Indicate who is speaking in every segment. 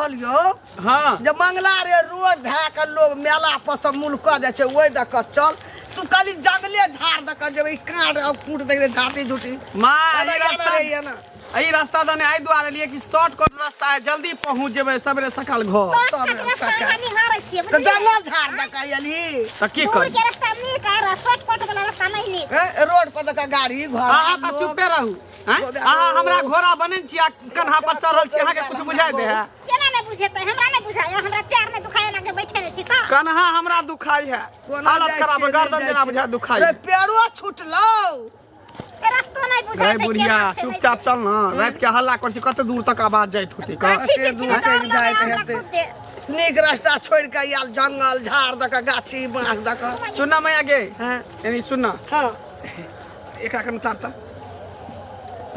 Speaker 1: कहलियो
Speaker 2: हाँ
Speaker 1: जब मंगला रे रोड धा के लोग मेला पर सब मुल्क जाए छे ओइ द के चल तू खाली जंगले झाड़ द के जेबे काट और कूट दे झाटी झूठी
Speaker 2: मां
Speaker 1: ये रास्ता है ना
Speaker 2: ई रास्ता दने आई द्वारे लिए कि शॉर्टकट रास्ता है जल्दी पहुंच जेबे सबरे सकाल घर
Speaker 1: सब सका तो जंगल झाड़ द के एली
Speaker 2: त की कर
Speaker 3: के रास्ता नहीं कर शॉर्टकट वाला रास्ता नहीं ले
Speaker 1: रोड पर द गाड़ी घर
Speaker 2: हां त चुपे रहू हां हमरा घोड़ा बने छी कन्हा पर चढ़ल छी अहाँ के कुछ बुझाई दे है
Speaker 3: केना नहीं बुझेते हमरा नहीं बुझाया हमरा पैर में दुखाए ना के बैठे रही छी त
Speaker 2: कन्हा हमरा दुखाई है हालत खराब गर्दन जना बुझा दुखाई
Speaker 1: रे पेड़ो छूटलो
Speaker 3: रास्ता नहीं बुझाई
Speaker 2: रे बुढ़िया चुपचाप चल ना रात के हल्ला कर छी कत दूर तक आवाज जाइत होती का
Speaker 1: के दूर तक जाइत हेते नीक रास्ता छोड़ के यार जंगल झाड़ द के गाछी बांस द के
Speaker 2: सुनना मैं आगे
Speaker 1: हां
Speaker 2: यानी सुनना
Speaker 1: हां
Speaker 2: एकरा के उतारता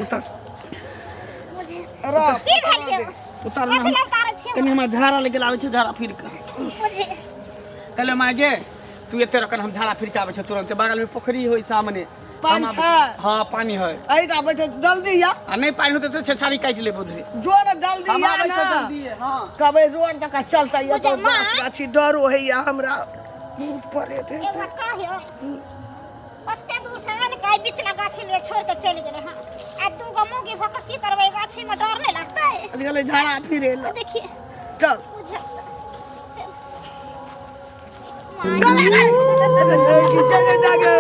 Speaker 2: उतार
Speaker 3: मुझे
Speaker 1: रा
Speaker 3: की भेलियो
Speaker 2: उतार
Speaker 3: कथि
Speaker 2: ना
Speaker 3: लग तारे छी
Speaker 2: कनी हमरा झाड़ा लगे आवे छै झाड़ा फिर के
Speaker 3: मुझे
Speaker 2: कहले मैं आगे तू एते रकन हम झाड़ा फिर के आवे छै तुरंत बगल में पोखरी होई सामने
Speaker 1: पानी छै
Speaker 2: हां पानी है
Speaker 1: एटा बैठे जल्दी या
Speaker 2: आ नहीं पानी होते तो छछाड़ी काट ले बुधरे
Speaker 1: जो न जल्दी
Speaker 2: हम
Speaker 1: या
Speaker 2: आवे
Speaker 1: ना
Speaker 2: छै जल्दी हां
Speaker 1: कबे रोड तक चलता या तो
Speaker 3: मुझे माँ-
Speaker 1: बांस गाछी डरो है या हमरा मुंह पड़े थे
Speaker 3: एक बात कहियो ओते दूर से ने काई बीच ला गाछी में छोड़ के चल गेले हां आ दू गो मुंगी भक की करबै गाछी में डर नहीं लगता है
Speaker 1: अगले झाड़ा फिरे ला
Speaker 3: देखिए
Speaker 1: चल चल जागे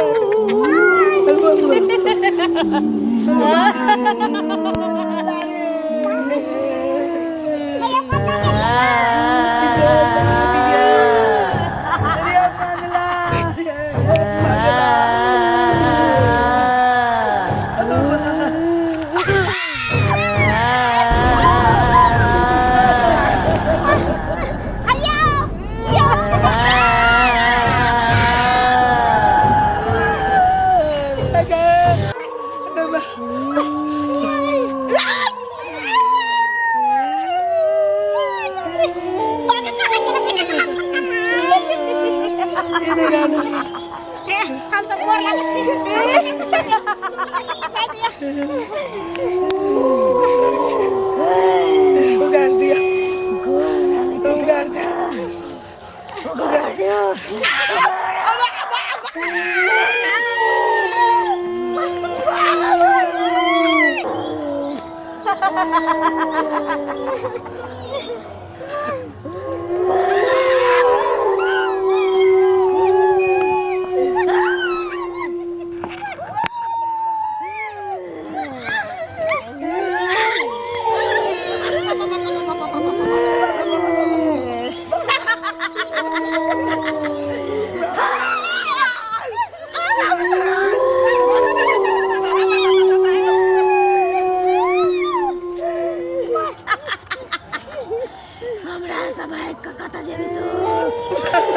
Speaker 3: हम सब गोर लागै छी
Speaker 1: उगार दिया उगार दिया उगार दिया
Speaker 3: हमरा सब एक कता जेबी तो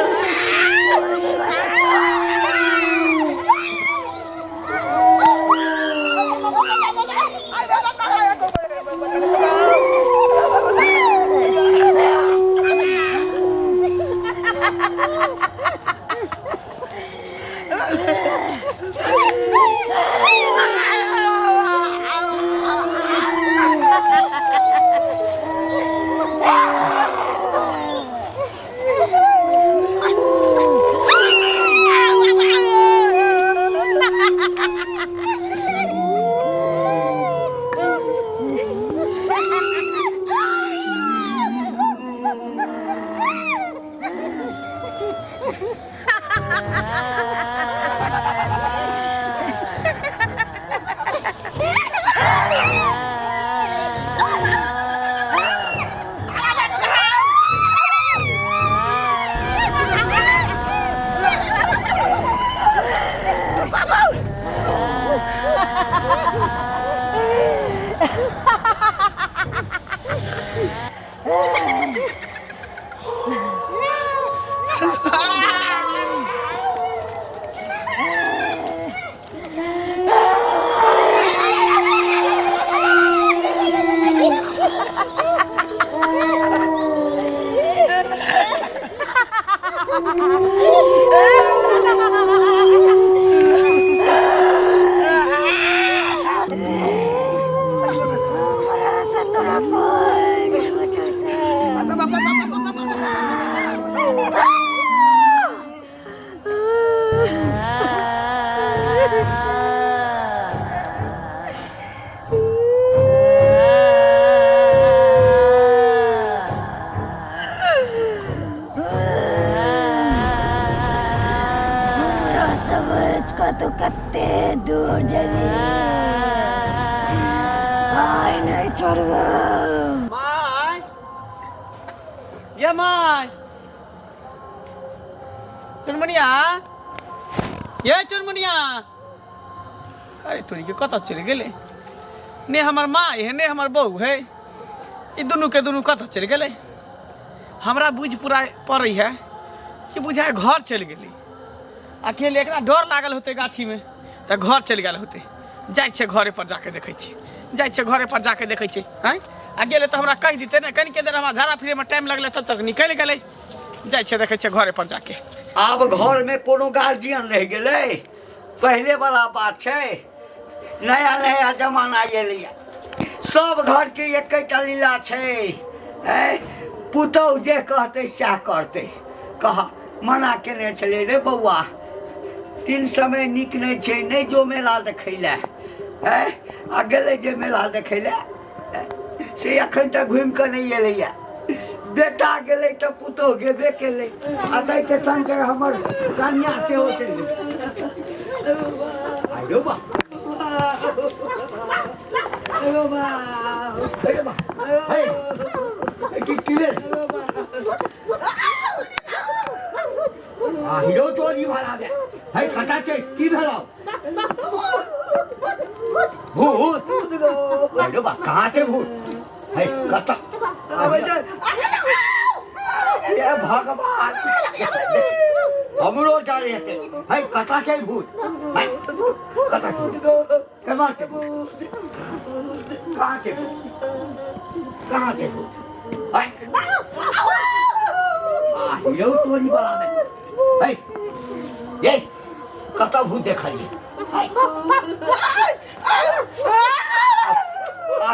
Speaker 3: तू कत्ते दूर जली आय नहीं छोड़बो
Speaker 2: माय ये माय चुनमुनिया ये चुनमुनिया अरे तोरी के कत चल गेले ने हमर माँ है ने हमर बहू है ई दुनू के दुनू कत चल गेले हमरा बुझ पूरा पड़ै है कि बुझाय घर चल गेली अकेले एकरा डर लागल होते गाछी में त घर चल गेल होते जाय छे घरे पर जाके देखै छी जाय छे घरे पर जाके देखै छी हैं आ गेले त हमरा कह दिते ने कनि के देर हमरा झाड़ा फिरे में टाइम लगले तब तक निकल गेले जाय छे देखै छे घरे पर जाके
Speaker 4: आब घर में कोनो गार्जियन रह गेले पहले वाला बात छे नया नया जमाना एलिया सब घर के एकटा लीला छे पुतौह जे कहते सएह करते कह मना केने छले रे बौआ 3 समय नीक नहीं छे नहीं जो मेला देखैले आ गेले जे मेला देखैले से अखन तक घूम के नहीं एलैया बेटा गेले तो पुतौह गेबे केले आ तै के संग हमर कन्या से हो चलि आइयो बा हिरो तोरी भरा दे है कटा छे की भेलो भूत आइयो बा कहां छे भूत है कटा अबे ये भगवान हमरो डरे हेते है कटा छे भूत है कटा छे कमार छे कहां छे भूत है हिरो तोरी बड़ा में है ये कता भूत देखलिए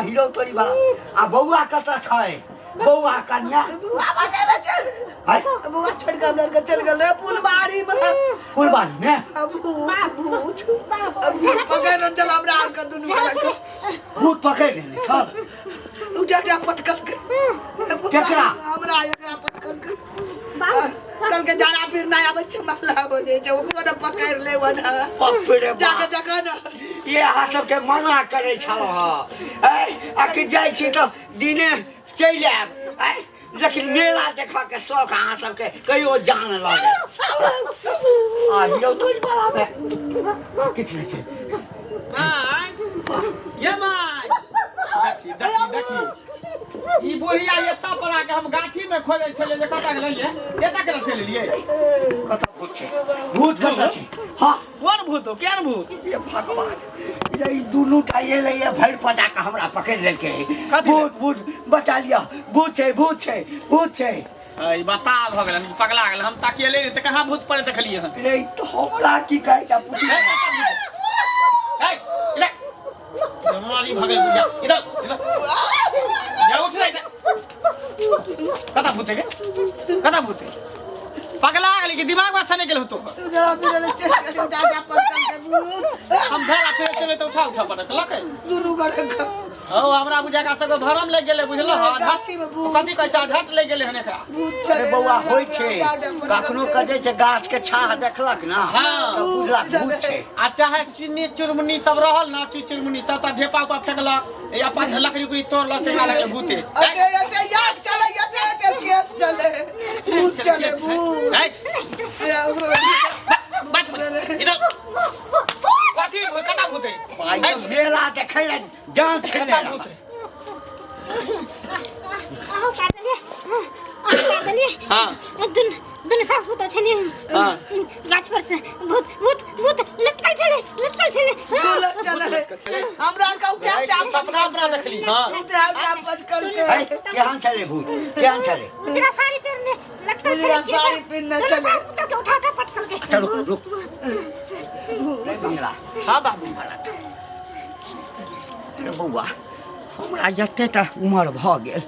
Speaker 4: हिरो तोरी बड़ा आ बौआ कता छै बौआ कन्या
Speaker 1: बाबा जाने चल
Speaker 4: है
Speaker 1: बौआ छोड़ के लड़का चल गेल रे फुलबाड़ी में
Speaker 4: अब
Speaker 1: भूत पकड़ चल हमरा आर के दुनू के
Speaker 4: भूत पकड़ ले चल
Speaker 1: उठा पटकल के
Speaker 4: केकरा
Speaker 1: हमरा एकरा पटकल के कल के जाना फिर नया बच्चे माला बोले जो ओकरो ने पकड़ ले वना
Speaker 4: पपड़े
Speaker 1: जाके जगह ना
Speaker 4: ये अहाँ सबके मना करे छल आ कि जाइ छी त दिने चलि आयब लेकिन मेला देखा के शौक अहाँ सबके कहियो जान लगे आ हिरो तोरी बड़ा में किछ नहीं छै
Speaker 2: माय ये माय देखी ई बुढ़िया एता पर आके हम गाछी में खोजे छले जे कता गेलिए एता केना चल लिए
Speaker 4: कता भूत छै भूत कता छै हां
Speaker 2: कोन भूत हो केन भूत
Speaker 4: ये भगवान ये दुनू टा ये ले भर पजा के हमरा पकड़ लेलके भूत भूत बचा लिया भूत छै
Speaker 2: ई बता भ गेलन पगला गेल हम ताकिए त कहां भूत पड़े देखलिए हन
Speaker 4: रे तो हमरा की कहै छ पूछी
Speaker 2: हे इधर मारी भगल बुझा इधर या उठ रे कता भूत है पगला गेली कि दिमाग में सने गेल हो तो
Speaker 1: जरा फिर चल के जाके पटकल के भूत
Speaker 2: हम धरा फिर चले तो उठा पड़े लके
Speaker 1: दुनू करे
Speaker 2: ओ हमरा बुझा का सब भरम ले गेले बुझलो
Speaker 1: गाछी में भूत
Speaker 2: कथि कहै छै झट ले गेले हन एकरा
Speaker 1: भूत
Speaker 4: अरे
Speaker 1: चले
Speaker 4: बौआ होय छै कखनो कजे छै गाछ के छाह देखलक ना
Speaker 2: हाँ।
Speaker 4: तो बुझला भूत छै
Speaker 2: आ चाहे चुन्नी चुरमुन्नी सब रहल ना चुरमुन्नी सब त ढेपा पर फेकलक या पाछ लकड़ी उकड़ी तोड़लक से लगले भूते
Speaker 1: अच्छा याद चले ये केस चले भूत चले भूत
Speaker 2: है बात इधर कथि कता भूते
Speaker 4: पाई मेला देखै ले जान छले
Speaker 2: हां
Speaker 3: दुन सास पुतो छनी
Speaker 2: हां
Speaker 3: गाछ पर से भूत लटकल छले
Speaker 1: चले हमरा का उठा
Speaker 2: सपना देखली हां
Speaker 1: उठा पटकल के
Speaker 4: केहन छले भूत केहन छले
Speaker 3: तेरा साड़ी पहनने लटकल
Speaker 1: पूरा साड़ी पहनने चले
Speaker 3: उठा पटकल के
Speaker 4: चलो रुक रे बंगला
Speaker 2: हां बाबू
Speaker 4: रे बौआ हमरा जतेटा उमर भ गेल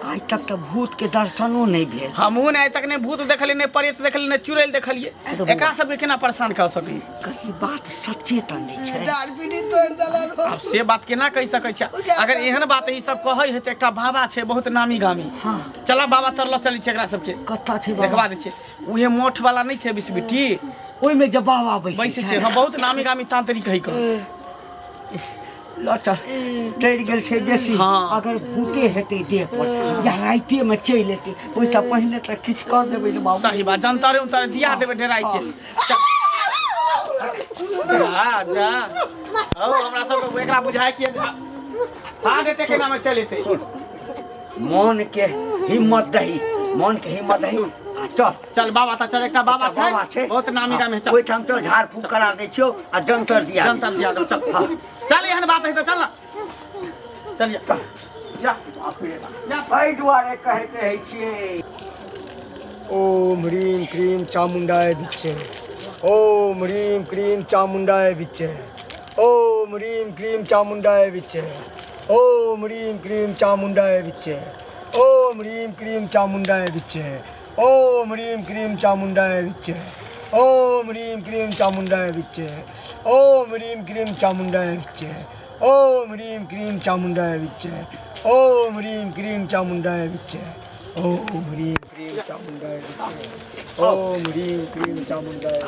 Speaker 4: आज तक तो भूत के दर्शनो नहीं भेल
Speaker 2: हमहू ने आज तक ने भूत देखलिए ने प्रेत देखलिए ने चुड़ैल देखलिए एकरा सबके केना परेशान कर सकी
Speaker 4: कहीं बात सच्चे त नहीं छै
Speaker 1: डार पीटी तोड़ देलक
Speaker 2: अब से बात केना कह सकै छै अगर एहन बात ई सब कहै है त एकटा बाबा छै बहुत नामी गामी
Speaker 4: हां
Speaker 2: चला बाबा तरल चली छै एकरा सबके
Speaker 4: कत्ता छै
Speaker 2: देखबा दे छै उहे मोठ वाला नहीं छै बिस्बिटी
Speaker 4: ओहि में जब बाबा
Speaker 2: बैसे छै हम बहुत नामी गामी तांत्रिक है को
Speaker 4: लचर डर गेल छै बेसी
Speaker 2: हाँ।
Speaker 4: अगर भूते हेतै देह पर या राइते में चलि एतै ओहिसँ पहिले तऽ किछु कर देबै ने बाबू
Speaker 2: सही बात जानतारे उतारे दिया देबे डेराई के जा जा ओ हमरा सब को एकरा बुझाय कि हां देते के नाम चले थे
Speaker 4: मन के हिम्मत दही मन के हिम्मत दही चल
Speaker 2: चल बाबा ता चल एकटा बाबा छै बहुत नामी गामी है चल
Speaker 4: ओहि ठाम चल झाड़ फूक करा दै छियो आ जंतर दिया
Speaker 2: दो चल चल एहन बात है तो चल ना चल
Speaker 4: जा एहि दुआरे कहते है छियै
Speaker 5: ओम ह्रीं क्रीं चामुंडाय विच्चे ओम ह्रीं क्रीं चामुंडाय विच्चे ओम ह्रीं क्रीं चामुंडाय विच्चे ओम ह्रीं क्रीं चामुंडाय विच्चे ओम ह्रीं क्रीं चामुंडाय विच्चे ओम ह्रीं क्रीं चामुंडाय विच्चे ओम ह्रीं क्रीं चामुंडाय विच्चे ओम ह्रीं क्रीं चामुंडाय विच्चे ओम ह्रीं क्रीं चामुंडाय विच्चे ओम ह्रीं क्रीं चामुंडाय विच्चे ओम ह्रीं क्रीं चामुंडाय विच्चे ओम ह्रीं क्रीं चामुंडाय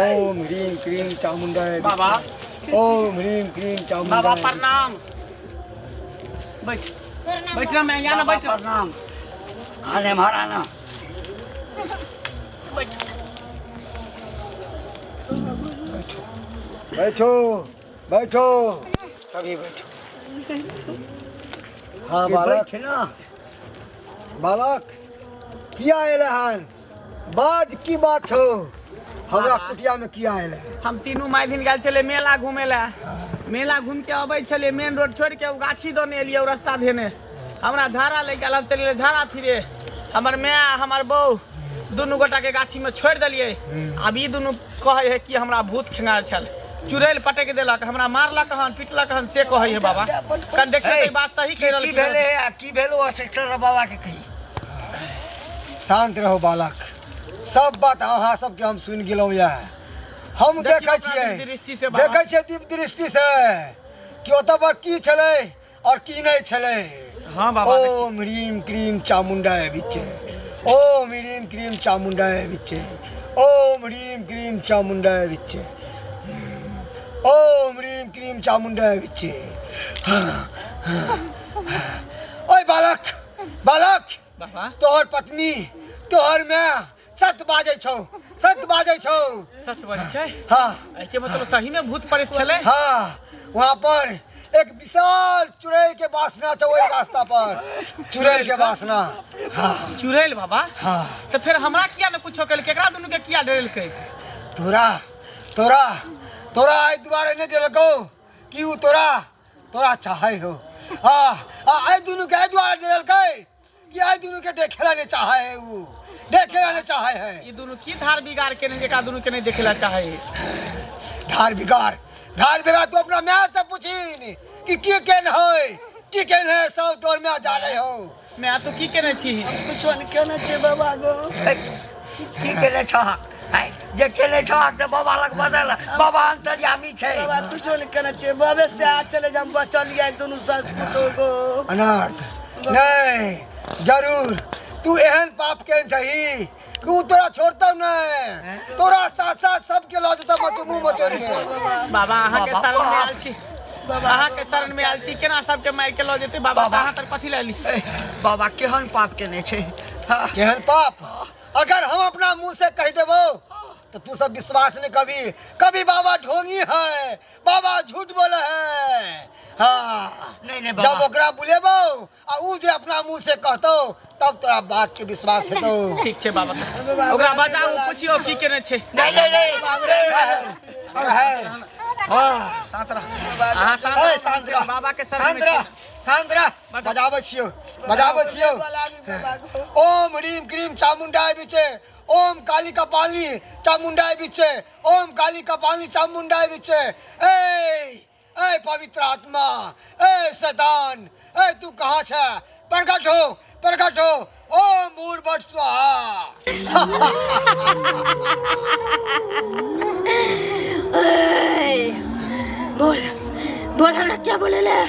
Speaker 5: ओम ह्रीं क्रीं चामुंडाय
Speaker 2: बाबा
Speaker 5: ओम ह्रीं क्रीं
Speaker 2: बाबा
Speaker 5: चामुंडाय
Speaker 2: प्रणाम बैठ बैठ ना मैं यहाँ ना बैठ
Speaker 4: प्रणाम आने महाराना
Speaker 5: बैठो बैठो सभी बैठो हाँ बालक
Speaker 4: छै ना
Speaker 5: बालक किया अयले हन बाज की बात छौ हमरा कुटिया में किया अयले
Speaker 2: हम तीनों माय दिन गेल छले मेला घूमे ला मेला घूम के अबै छले मेन रोड छोड़ के गाछी दने एलिए रास्ता धेने हमरा झाड़ा ले गेल हम चलिए झाड़ा फिरे हमर माय हमर बहू दुनू गोटा के गाछी में छोड़ दिलिए अब ई दुनू कहे है कि हमरा भूत खेंगार छल चुड़ैल पटक देलक हमरा मारलक हन पिटलक हन से कहे है बाबा कन देखते तो बात सही कह
Speaker 4: की भेले की भेलो अशिक्षण बाबा के कही
Speaker 5: शांत रहो बालक सब बात अहाँ सबके हम सुनि गेलहुँ यऽ हम देखै छियै दिव्य दृष्टि से कि ओतऽ पर की छलै और की नहीं छलै
Speaker 2: हाँ बाबा
Speaker 5: ओम ह्रीं क्रीं चामुंडाय विच्चे ओम ह्रीं क्रीं चामुंडाय विच्चे ओम ह्रीं क्रीं चामुंडाय विच्चे ओम ह्रीं क्रीं चामुंडाय विच्चे ओए बालक बालक
Speaker 2: बाबा
Speaker 5: तोहर पत्नी तोहर माय सत्य बाजै छौ
Speaker 2: सच बात छै
Speaker 5: हाँ
Speaker 2: एके मतलब सही में भूत पड़े छले
Speaker 5: हाँ वहाँ पर एक विशाल चुड़ैल के वासना छौ ओहि रास्ता पर चुड़ैल के वासना हाँ
Speaker 2: चुड़ैल बाबा
Speaker 5: हाँ
Speaker 2: तो फिर हमरा किया न कुछो कल केकरा दुनू के किया डरेलकै
Speaker 5: तोरा तोरा तोरा एहि दुआरे नहीं डरलकौ कि उ तोरा चाहे हो हाँ एहि दुनू के एहि दुआरे डरलकै कि एहि दुनू के देखेला नहीं चाहे है उ देखेला नहीं चाहे है
Speaker 2: ये दोनों की धार बिगाड़ के नहीं जेका दोनों के नहीं देखेला चाहे
Speaker 5: धार बिगाड़ तू अपना माँ से पूछी कि केन है सब तोर में जा रहे हो
Speaker 2: मैं तो की केने छी
Speaker 1: कुछो नहीं केने छै बाबा गो
Speaker 4: की केले छ जे केले छ से बाबा लग बदल बाबा अंतर्यामी छै
Speaker 1: बाबा कुछो नहीं केने छै बाबे से आ चले हम बचल गए दोनों सास पुतो गो
Speaker 5: अनर्थ नहीं जरूर तू एहन पाप के सही कि उ तोरा छोड़ता नहीं तोरा साथ साथ सबके लऽ जेता मत मुंह मचोर के
Speaker 2: बाबा अहाँ के शरण में आयल छी अहाँ के शरण में आयल छी केना सबके मार के लऽ जेते बाबा अहाँ तर कथि ले ली
Speaker 4: बाबा केहन पाप केने छै
Speaker 5: केहन पाप अगर हम अपना मुंह से कह देबो तो तू सब विश्वास नहीं कभी बाबा ढोंगी है बाबा झूठ बोले है हाँ
Speaker 4: नहीं
Speaker 5: जब ओकरा बुलेबो आ उ जे अपना मुंह से कहतो तब तोरा बात के विश्वास हेतो
Speaker 2: ठीक छै बाबा ओकरा बचाओ पूछियो की केने छै
Speaker 4: नहीं
Speaker 5: हाँ
Speaker 2: शांत रह अहाँ शांत रह बाबा के शरण में
Speaker 5: शांत रह बजाबै छियो ओम ह्रीं क्रीं चामुंडाय विच्चे ओम काली कपाली चामुंडाय विच्चे ओम काली कपाली चामुंडाय विच्चे ए पवित्र आत्मा ए शैतान ए तू कहाँ छ प्रकट हो ओम भूर्भुवः स्वाहा
Speaker 3: बोल हमरा क्या बोले ले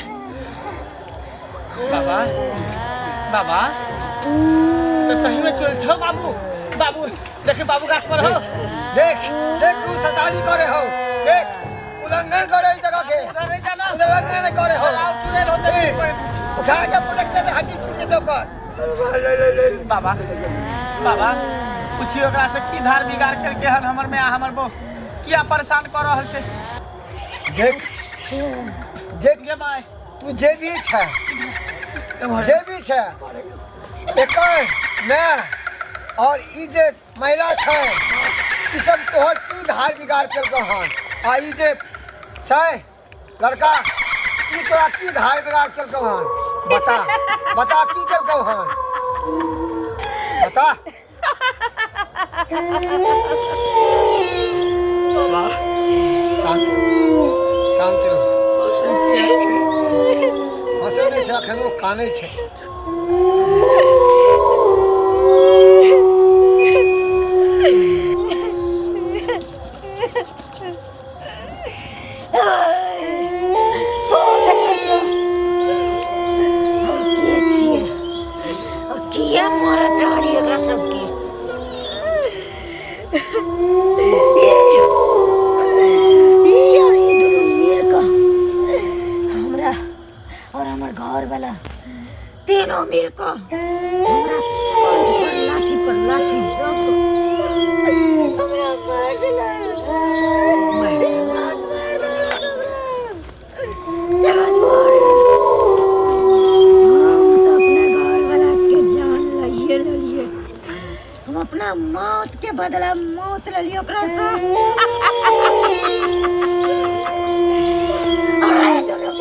Speaker 2: बाबा तो सही में चल छो बाबू देखी बाबू गाछ पर हो
Speaker 5: देख देख तू सतानी करे हो देख उल्लंघन करे इस जगह के उल्लंघन करे हो उठा के पटक दे हड्डी टूट जेतो कर
Speaker 2: बाबा बाबा पूछियो ओकरा से की धार बिगाड़ करके हन हमर में हमर बो किया परेशान कर रहल छे
Speaker 5: देख देख
Speaker 2: गे भाई
Speaker 5: तू जे भी छे एकर मैं और ई जे महिला छे ई सब तोहर की धार बिगाड़ करके हन आ ई जे छे लड़का ई तोरा की धार बिगाड़ करके हन बता बता की करके हन बता
Speaker 4: बाबा
Speaker 5: शांत रहो हंसे नहीं छे एखनो कानै छे
Speaker 3: तीनों मिलकर हमरा कंठ पर लाठी दो हमरा मार दिला हम अपना मौत के बदला मौत ले लियो ओकरा से और आए दोनों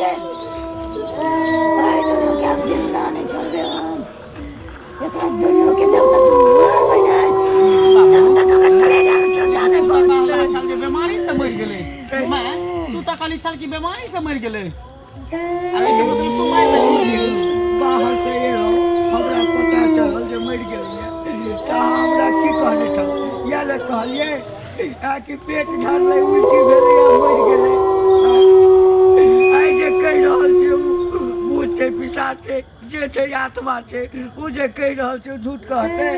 Speaker 3: के अब जिंदा नहीं छोड़बे हम एकरा दोनों के जब तक मार बैठे तब तक हमरा कलेजा में ठंडा नहीं पहुंचले
Speaker 2: साल के बीमारी से मर गेले मैं तू त खाली साल की बीमारी से मर गेले अरे के मतलब तू मार नहीं
Speaker 4: बाहर से ये हमरा पता चलल जे मर गेलिए त हमरा की कहले छ या ले कहलिए आ कि पेट झाड़ले उल्टी भेले या मर गेले आई जे कहि रहल छै भूत छै पिशाच छै जे छै आत्मा छै उ जे कहि रहल छै झूठ कहते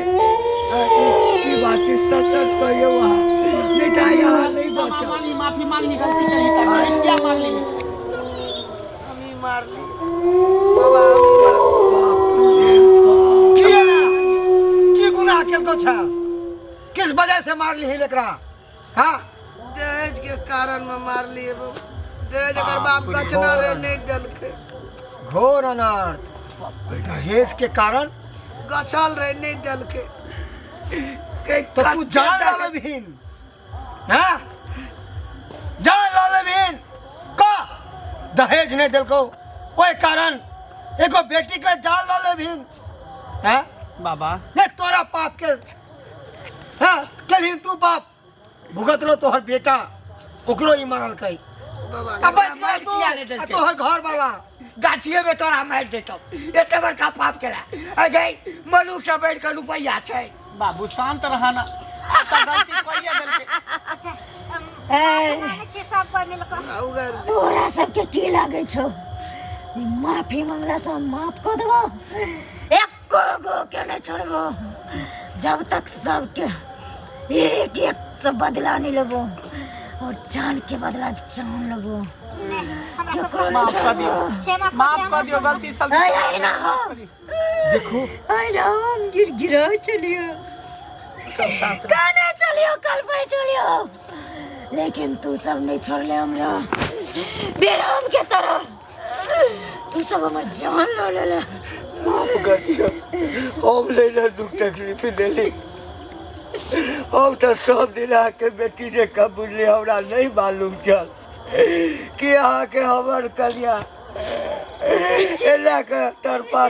Speaker 4: की बात छै सच सच कहियो वहां नहीं त यहाँ नहीं बचा
Speaker 2: माफी मांगनी गलती करी त क्या मार ली
Speaker 1: हमी मार ली बाबा
Speaker 5: की गुनाह केलको छ किस वजह से मार ली एकरा हां
Speaker 1: दहेज के कारण में मार लिए बाबू दहेज अगर बाप गचना रे नहीं दल के
Speaker 5: घोर अनर्थ दहेज के कारण
Speaker 1: गछल रे नहीं दल के
Speaker 5: तो तू जान लाले बहन हां जान लाले बहन का दहेज नहीं दिलको ओए कारण एगो बेटी के जान लाले बहन हां
Speaker 2: बाबा
Speaker 5: देख तोरा पाप के हां कल तू बाप भुगत लो तोहर बेटा ओकरो ही मरल कई
Speaker 1: बाबा
Speaker 5: अब तोहर घर वाला
Speaker 4: गाछिए में तोरा मार देतो एते बड़का पाप केला अगे मनु से बैठ के रुपया छै
Speaker 2: बाबू शांत रहना आता गलती कइया देल के
Speaker 3: अच्छा माने सब कोई मिलकर
Speaker 1: उगर
Speaker 3: तोरा सबके की लागे छो माफी मांगला से माफ कर देबो एको गो के नहीं छोड़बो जब तक सबके एक एक से बदला नहीं लेबो और जान के बदला जान लेबो
Speaker 2: माफ कर दियो गलती सब
Speaker 3: आई ना
Speaker 5: देखो
Speaker 3: आई ना हम गिरा चलियो काने चलियो कल पे चलियो लेकिन तू सब नहीं छोड़ ले हमरा बेराम के तरह तू सब हमर जान ले ले
Speaker 4: माफ कर दियो हम लेना दुख तकलीफ देली हम तो सब दिन आके बेटी से कबूले हमरा नहीं मालूम चल कि यहाँ के हमर कन्या एला के तरपा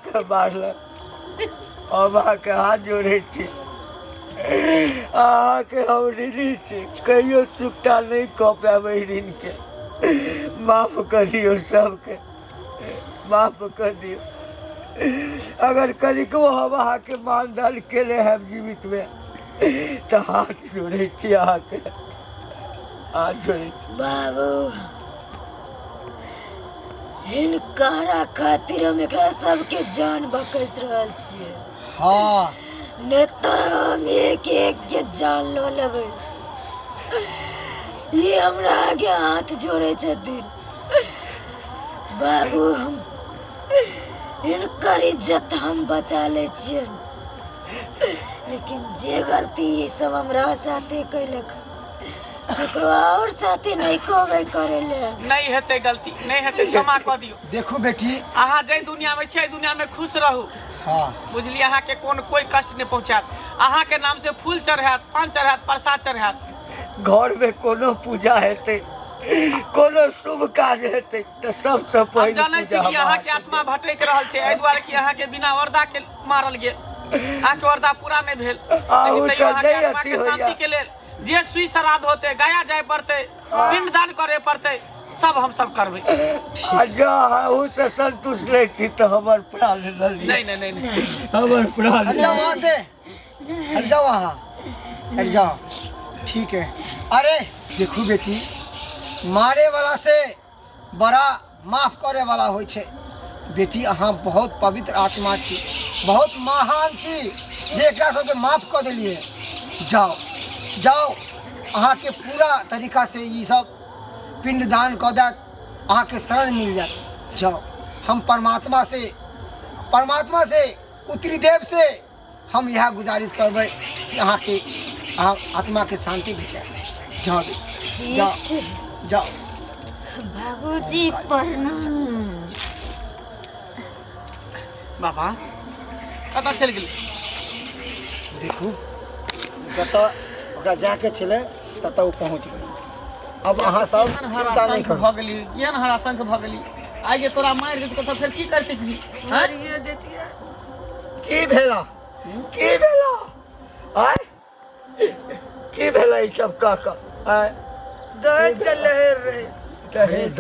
Speaker 4: के मारल हम के हाथ जोड़े छी के हम ऋणी छी कहियो चुकता नहीं कऽ पाबै ऋण के माफ कर दियो सबके माफ कर दियो अगर कनिको हम के मानदान केले हैं जीवित में तो हाथ जोड़े छी के हाथ जोड़े छी
Speaker 3: बाबू हिनकारा खातिर हम एकरा सबके जान बकस रहल छिए
Speaker 5: हाँ
Speaker 3: नहीं तो हम एक एक के जान लो लेबै। ये हमरा आगे हाथ जोड़े छथिन बाबू, हम इनकर इज्जत हम बचा ले छियै, लेकिन जे गलती ई सब हमरा साथे कैलक ककरो और साथे नहीं कहबै करे ले।
Speaker 2: नहीं हेतै गलती, नहीं हेतै, क्षमा कऽ दियौ।
Speaker 5: देखू बेटी,
Speaker 2: अहाँ जै दुनिया में छै दुनिया में खुश रहू।
Speaker 5: हाँ
Speaker 2: बुझलिए, अहाँ के कोई कष्ट नहीं पहुँचात। अहाँ के नाम से फूल चढ़ात, पान चढ़ात, प्रसाद चढ़ात।
Speaker 4: घर में कोनो पूजा हेतै, कोनो शुभ काज हेतै तो सबसे
Speaker 2: हम
Speaker 4: पहले
Speaker 2: जानै छी कि अहाँ के आत्मा भटक रहल छै, एहि दुआरे कि अहाँ के बिना वरदा के मारल गेल, अहाँ के वरदा पूरा नहीं भेल। लेकिन तैयो अहाँ के आत्मा के शांति के लेल जे सुई श्राद्ध होते, गया जाय पड़ते, पिंडदान करे पड़ते, सब हम सब करबै।
Speaker 4: अहू से संतुष्ट नहीं थी तो हमार प्राण ले लिया।
Speaker 2: नहीं नहीं नहीं,
Speaker 4: हमार प्राण
Speaker 5: हट जाओ वहाँ से, हट जाओ वहाँ, हट जाओ। ठीक है। अरे देखू बेटी, मारे वाला से बड़ा माफ करे वाला होइ छै। बेटी अहाँ बहुत पवित्र आत्मा छी, बहुत महान छी जे एकरा सबके माफ कऽ देलिए। जाओ जाओ, अहाँ के पूरा तरीका से ये सब पिंडदान कऽ देत, अहाँ के शरण मिल जात। जाओ, हम परमात्मा से उत्तरी देव से हम यह गुजारिश करबै कि अहाँ के आत्मा के शांति भेटे। जाओ जाओ जाओ।
Speaker 3: बाबूजी प्रणाम।
Speaker 2: बाबा कतऽ चलि गेली?
Speaker 5: देखू, जतऽ ओकरा जाके छलै ततऽ ओ पहुँच गेल। अब अहाँ सब चिंता नहीं करू।
Speaker 2: भऽ गेली, किएक हरा शंख भऽ गेली? आइ जे तोरा मारि देतै तऽ फेर की करतै?
Speaker 1: मारिए देतियै।
Speaker 4: की भेला, की भेला, आय की भेला ई सब कऽ
Speaker 1: दहेज के लहर रहे।
Speaker 5: दहेज,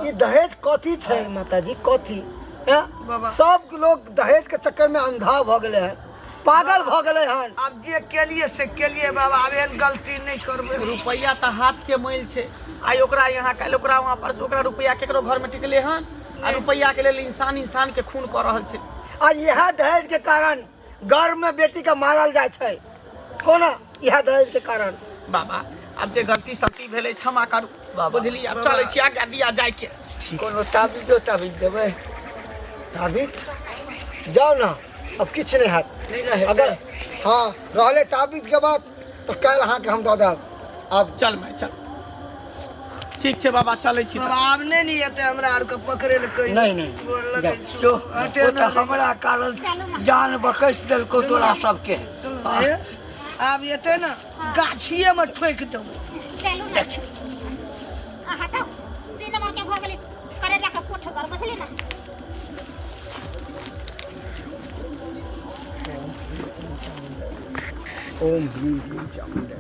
Speaker 5: ये दहेज कथी छै माताजी, कथी?
Speaker 1: बाबा।
Speaker 5: सब लोग दहेज के चक्कर में अंधा भ गए हैं, पागल भ गए हैं।
Speaker 1: अब जे केलिए से केलिए बाबा, अब एहन गलती नहीं करबै।
Speaker 2: रुपैया तऽ हाथ के मैल छै। आइ ओकरा यहाँ, काल्हि ओकरा वहाँ, परसू ओकरा रुपैया केकरो घर में टिकले हन, आ रुपैया के लेल इंसान के खून कऽ रहल छै।
Speaker 5: आ यह दहेज के कारण घर में बेटी का मारल जाए छै, कोना? यह दहेज के कारण।
Speaker 2: बाबा अब जे गलती सलती भेलै क्षमा करू। बुझली, अब चलै छी, आज्ञा दिया जाय के।
Speaker 4: कोनो ताबीजो देबै?
Speaker 5: ताबीज जाओ ना, अब किछ नहीं हैत।
Speaker 2: नहीं रहे
Speaker 5: अगर हाँ रहले ताबीज के बाद तो कल अहाँ के हम दऽ देब। अब
Speaker 2: चल मैं चल, ठीक छै बाबा, चलै छी।
Speaker 1: बाबा आब नहीं एतै हमरा आर के पकड़े ले कहीं।
Speaker 5: नहीं
Speaker 1: गोर लगै
Speaker 5: जाओ।
Speaker 1: छौ।
Speaker 4: ओ
Speaker 1: हटे
Speaker 4: तऽ
Speaker 1: ना।
Speaker 4: हमरा कारण जान बकैस देलको तोरा सबके।
Speaker 1: आब एतै ना, गाछिए में ठोक देबै।
Speaker 6: चलू ना, हटाओ सिनेमा के भऽ गेलै, करे जाके कोठ पर बसले ना।
Speaker 5: ओम ह्रीं ह्रीं चामुंडा।